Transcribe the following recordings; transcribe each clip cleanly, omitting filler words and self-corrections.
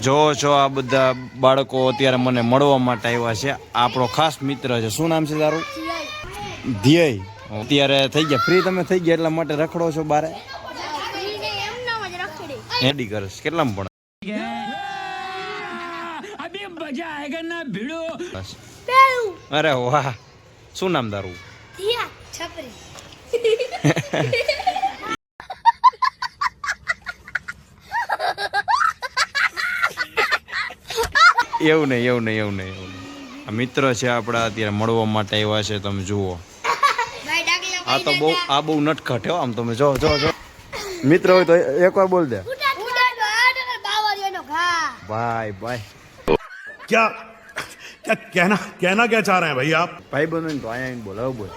જો છો આ બધા બાળકો અત્યારે મને મળવા માટે આવ્યા છે. આપણો ખાસ મિત્ર છે. શું નામ છે તારું? ધ્યેય. અત્યારે થઈ ગયા ફ્રી, તમે થઈ ગયા એટલા માટે રખડો છો બારે? એડી કરશ. કેટલામાં પણ અરે વાહ, શું નામ તારું? એવું નહીં. આ મિત્ર છે આપણા, અત્યારે મળવા માટે આવ્યા છે. તમે જુઓ, આ બહુ નટખટ હો. આમ તમે જો મિત્ર હોય તો એકવાર બોલ દે ભાઈ. क्या क्या कहना क्या चाह रहे हैं भाई आप? ભાઈ બનો તો આયા બોલાવ બોલ.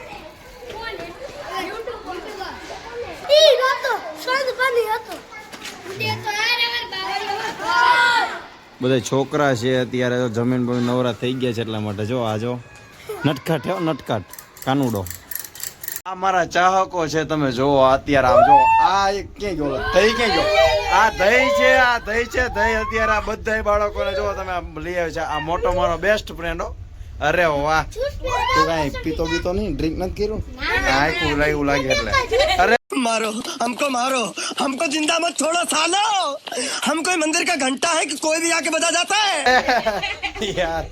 બધા છોકરા છે અત્યારે તો જમીન પર નવરા થઈ ગયા છે એટલા માટે. જો આ જો નટખટ હો, નટખટ કાનુડો. આ મારા ચાહકો છે. તમે જો અત્યારે આમ જો આ એક ક્યાં ગયો દહીં, ક્યાં ગયો? આ દહીં છે દહીં. અત્યારે આ બધા બાળકોને જો તમે લઈ આવ્યો છે. આ મોટો મારો બેસ્ટ ફ્રેન્ડ હો. અરે વાહ, તું કઈ પીતો નહીં, ડ્રિંક નથી કર્યું? આખું લાગ્યું લાગે એટલે. અરે मारो हमको जिंदा मत छोड़ो सालो, हम कोई मंदिर का घंटा है कि कोई भी आके बजा जाता है યાર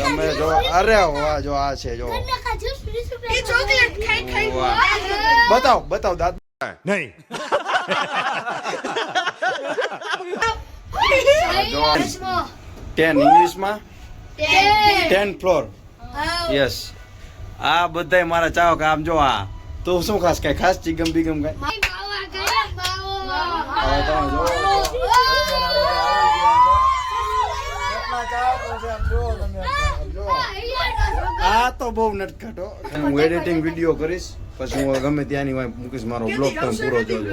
તમે જો. અરે વાહ, જો આ છે જો. બતાવ દાદ. नहीं. જો 10 ઇંગ્લિશમાં 10 ફ્લોર. યસ. આ બધાય મારા ચાહક. આમ જો આ તો શું ખાસ કઈ ખાસ ચીગમ બીગમ કઈ? આ તો બહુ નટખટ હો. હું એડિટિંગ વિડીયો કરીશ, પછી હું ગમે ત્યાંની વાય મૂકીશ. મારો બ્લોગ તમે પૂરો જોજો.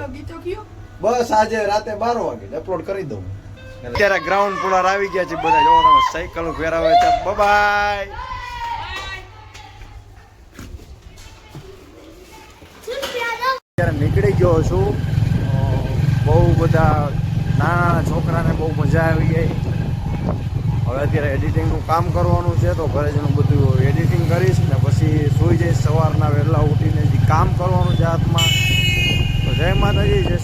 બસ આજે રાતે 12 વાગે અપલોડ કરી દઉં. અત્યારે ગ્રાઉન્ડ પુલાર આવી ગયા છે બધા. જો તમે સાયકલ ફેરાવે છે. બાય. અત્યારે નીકળી ગયો છું. બહુ બધા નાના છોકરાને બહુ મજા આવી ગઈ. હવે અત્યારે એડિટિંગનું કામ કરવાનું છે, તો ઘરે જઈને બધું એડિટિંગ કરીશ ને પછી સૂઈ જઈશ. સવારના વહેલા ઉઠીને જે કામ કરવાનું છે હાથમાં. તો જય માતાજી.